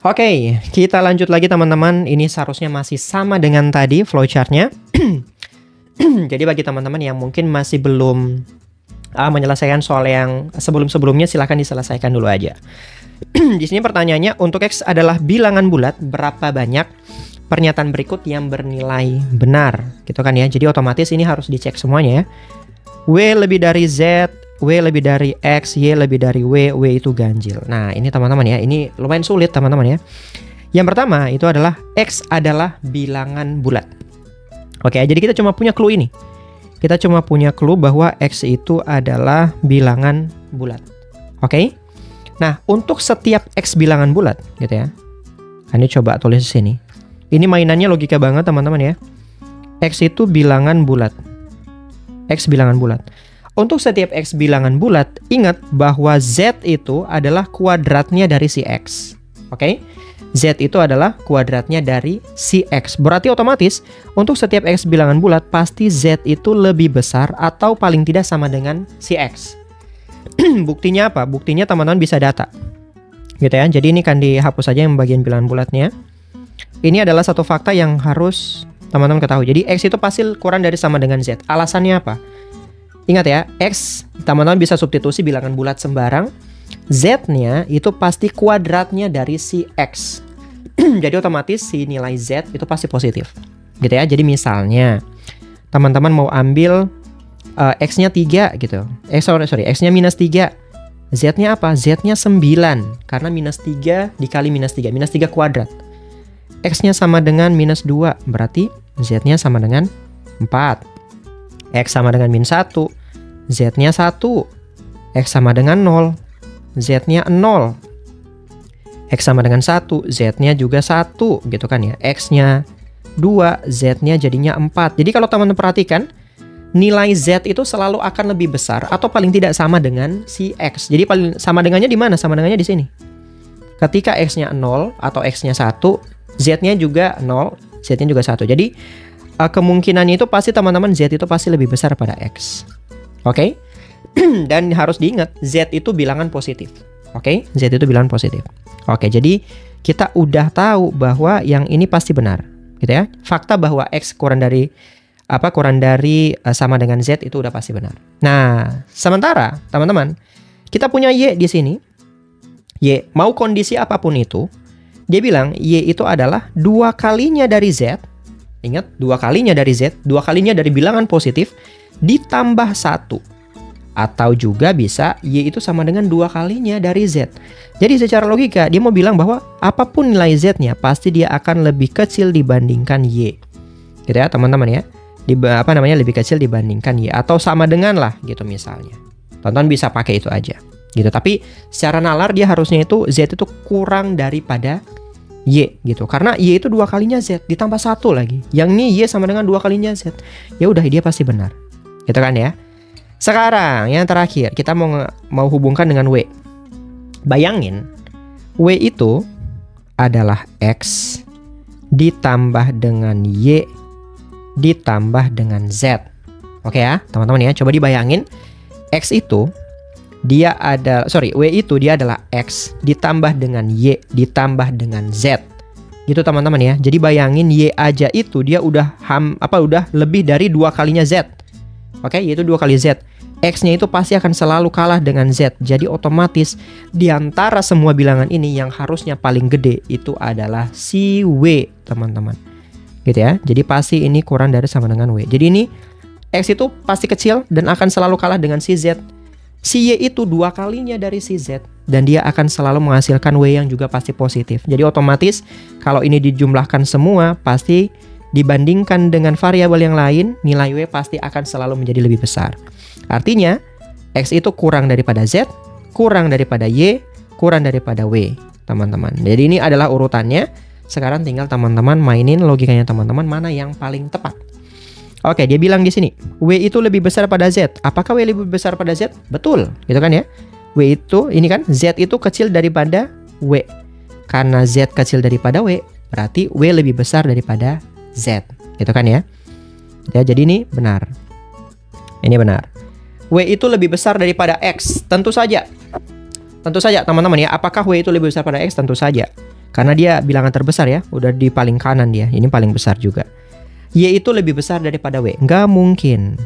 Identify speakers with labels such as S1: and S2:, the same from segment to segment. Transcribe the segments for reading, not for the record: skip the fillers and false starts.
S1: Oke, kita lanjut lagi teman-teman. Ini seharusnya masih sama dengan tadi flowchartnya. Jadi bagi teman-teman yang mungkin masih belum menyelesaikan soal yang sebelum-sebelumnya, silahkan diselesaikan dulu aja. Di sini pertanyaannya, untuk X adalah bilangan bulat, berapa banyak pernyataan berikut yang bernilai benar, gitu kan ya. Jadi otomatis ini harus dicek semuanya ya. W lebih dari Z, W lebih dari X, Y lebih dari W itu ganjil. Nah ini teman-teman ya, ini lumayan sulit teman-teman ya. Yang pertama itu adalah X adalah bilangan bulat. Oke, jadi kita cuma punya clue ini. Kita cuma punya clue bahwa X itu adalah bilangan bulat. Oke. Nah, untuk setiap X bilangan bulat gitu ya. Ini coba tulis di sini. Ini mainannya logika banget teman-teman ya. X itu bilangan bulat. X bilangan bulat. Untuk setiap X bilangan bulat, ingat bahwa Z itu adalah kuadratnya dari si X. Oke? Z itu adalah kuadratnya dari si X. Berarti otomatis untuk setiap X bilangan bulat pasti Z itu lebih besar atau paling tidak sama dengan si X. Buktinya apa? Buktinya teman-teman bisa data. Gitu ya. Jadi ini kan dihapus saja yang bagian bilangan bulatnya. Ini adalah satu fakta yang harus teman-teman ketahui. Jadi X itu pasti kurang dari sama dengan Z. Alasannya apa? Ingat ya, X teman-teman bisa substitusi bilangan bulat sembarang. Z-nya itu pasti kuadratnya dari si X. Jadi otomatis si nilai Z itu pasti positif. Gitu ya. Jadi misalnya teman-teman mau ambil X-nya 3 gitu. X-nya minus 3. Z-nya apa? Z-nya 9. Karena minus 3 dikali minus 3. Minus 3 kuadrat. X-nya sama dengan minus 2. Berarti Z-nya sama dengan 4. X sama dengan min 1. Z-nya 1. X sama dengan 0. Z-nya 0. X sama dengan 1. Z-nya juga 1. Gitu kan ya. X-nya 2. Z-nya jadinya 4. Jadi kalau teman-teman perhatikan, nilai Z itu selalu akan lebih besar atau paling tidak sama dengan si X. Jadi paling sama dengannya di mana? Sama dengannya di sini. Ketika X-nya 0 atau X-nya 1, Z-nya juga 0, Z-nya juga 1. Jadi kemungkinannya itu pasti teman-teman Z itu pasti lebih besar pada X. Oke? Dan harus diingat Z itu bilangan positif. Oke? Z itu bilangan positif. Oke, jadi kita udah tahu bahwa yang ini pasti benar, gitu ya. Fakta bahwa X kurang dari sama dengan Z itu udah pasti benar. Nah, sementara teman-teman, kita punya Y di sini. Y, mau kondisi apapun itu, dia bilang Y itu adalah 2 kalinya dari Z. Ingat, 2 kalinya dari Z, 2 kalinya dari bilangan positif, ditambah 1. Atau juga bisa Y itu sama dengan 2 kalinya dari Z. Jadi secara logika, dia mau bilang bahwa apapun nilai Z-nya, pasti dia akan lebih kecil dibandingkan Y. Gitu ya teman-teman ya. Lebih kecil dibandingkan Y. Atau sama dengan lah gitu misalnya. Tonton bisa pakai itu aja. Gitu. Tapi secara nalar dia harusnya itu Z itu kurang daripada Y gitu. Karena Y itu 2 kalinya Z ditambah 1 lagi. Yang ini Y sama dengan 2 kalinya Z. Ya udah, dia pasti benar. Gitu kan ya. Sekarang yang terakhir kita mau hubungkan dengan W. Bayangin W itu adalah X ditambah dengan Y ditambah dengan Z. Oke ya, teman-teman ya. Coba dibayangin W itu dia adalah X ditambah dengan Y ditambah dengan Z. Gitu teman-teman ya. Jadi bayangin Y aja itu dia udah lebih dari 2 kalinya Z. Oke, yaitu 2 kali Z. X-nya itu pasti akan selalu kalah dengan Z. Jadi otomatis di antara semua bilangan ini yang harusnya paling gede itu adalah si W, teman-teman. Gitu ya. Jadi pasti ini kurang dari sama dengan W. Jadi ini X itu pasti kecil dan akan selalu kalah dengan si Z. Si Y itu 2 kalinya dari si Z dan dia akan selalu menghasilkan W yang juga pasti positif. Jadi otomatis kalau ini dijumlahkan semua pasti dibandingkan dengan variabel yang lain, nilai W pasti akan selalu menjadi lebih besar. Artinya X itu kurang daripada Z, kurang daripada Y, kurang daripada W, teman-teman. Jadi ini adalah urutannya. Sekarang tinggal teman-teman mainin logikanya teman-teman mana yang paling tepat. Oke, dia bilang di sini, W itu lebih besar pada Z. Apakah W lebih besar pada Z? Betul, gitu kan ya. W itu, ini kan Z itu kecil daripada W. Karena Z kecil daripada W, berarti W lebih besar daripada Z. Gitu kan ya. Ya, jadi ini benar. Ini benar. W itu lebih besar daripada X. Tentu saja. Tentu saja teman-teman ya. Apakah W itu lebih besar pada X? Tentu saja. Karena dia bilangan terbesar ya, udah di paling kanan dia. Ini paling besar juga. Y itu lebih besar daripada W. Nggak mungkin.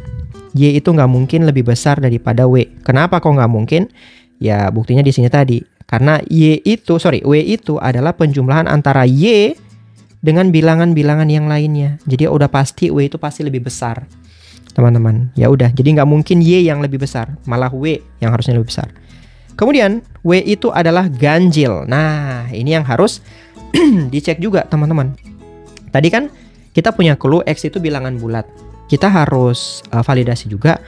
S1: Y itu nggak mungkin lebih besar daripada W. Kenapa kok nggak mungkin? Ya buktinya di sini tadi. Karena W itu adalah penjumlahan antara Y dengan bilangan-bilangan yang lainnya. Jadi udah pasti W itu pasti lebih besar, teman-teman. Ya udah, jadi nggak mungkin Y yang lebih besar, malah W yang harusnya lebih besar. Kemudian W itu adalah ganjil. Nah, ini yang harus dicek juga, teman-teman. Tadi kan kita punya clue X itu bilangan bulat. Kita harus validasi juga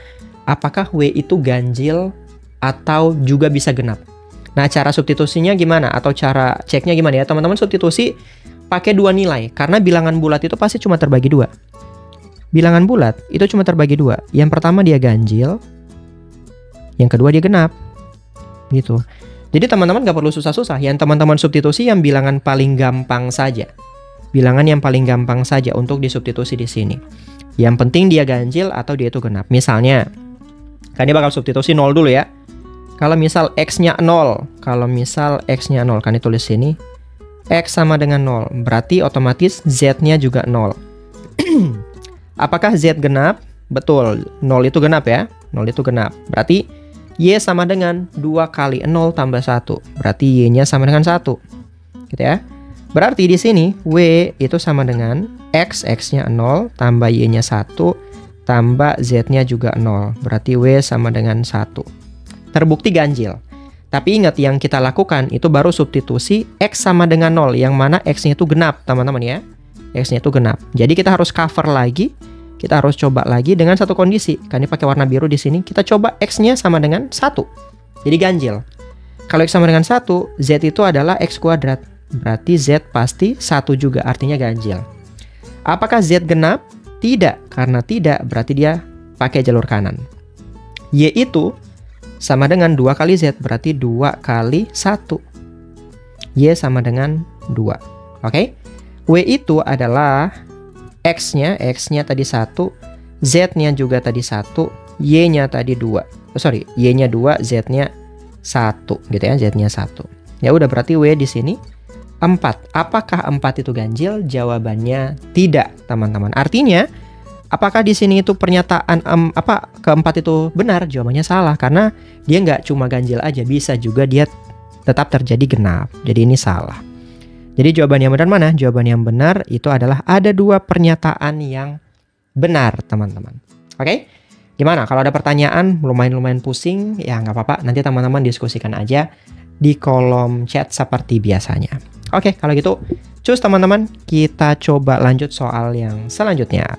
S1: apakah W itu ganjil atau juga bisa genap. Nah, cara substitusinya gimana? Atau cara ceknya gimana ya? Teman-teman substitusi pakai dua nilai. Karena bilangan bulat itu pasti cuma terbagi dua. Bilangan bulat itu cuma terbagi dua. Yang pertama dia ganjil. Yang kedua dia genap. Gitu. Jadi teman-teman gak perlu susah-susah. Yang teman-teman substitusi yang bilangan paling gampang saja. Bilangan yang paling gampang saja untuk disubstitusi di sini. Yang penting dia ganjil atau dia itu genap. Misalnya, kan dia bakal substitusi 0 dulu ya. Kalau misal X-nya 0, kan ditulis sini. X sama dengan 0, berarti otomatis Z-nya juga 0. Apakah Z genap? Betul, 0 itu genap ya. 0 itu genap. Berarti Y sama dengan 2 kali 0 tambah 1. Berarti Y-nya sama dengan 1. Gitu ya. Berarti di sini W itu sama dengan X-nya 0 tambah Y-nya 1 tambah Z-nya juga 0. Berarti W sama dengan 1. Terbukti ganjil. Tapi ingat yang kita lakukan itu baru substitusi X sama dengan 0. Yang mana X-nya itu genap, teman-teman ya. X-nya itu genap. Jadi kita harus cover lagi. Kita harus coba lagi dengan satu kondisi. Kan ini pakai warna biru di sini. Kita coba X-nya sama dengan 1. Jadi ganjil. Kalau X sama dengan 1, Z itu adalah X kuadrat. Berarti Z pasti 1 juga, artinya ganjil. Apakah Z genap? Tidak. Karena tidak, berarti dia pakai jalur kanan. Y itu sama dengan 2 kali Z, berarti 2 kali 1. Y sama dengan 2. Oke? W itu adalah X-nya tadi 1, Z-nya juga tadi 1, Y-nya tadi 2. Y-nya 2, Z-nya 1 gitu ya, Z-nya 1. Ya udah, berarti W di sini 4. Apakah 4 itu ganjil? Jawabannya tidak, teman-teman. Artinya, apakah di sini itu pernyataan keempat itu benar? Jawabannya salah, karena dia nggak cuma ganjil aja, bisa juga dia tetap terjadi genap. Jadi ini salah. Jadi jawaban yang benar mana? Jawaban yang benar itu adalah ada 2 pernyataan yang benar, teman-teman. Oke? Gimana? Kalau ada pertanyaan lumayan pusing, ya nggak apa-apa. Nanti teman-teman diskusikan aja di kolom chat seperti biasanya. Oke, kalau gitu, cus teman-teman, kita coba lanjut soal yang selanjutnya.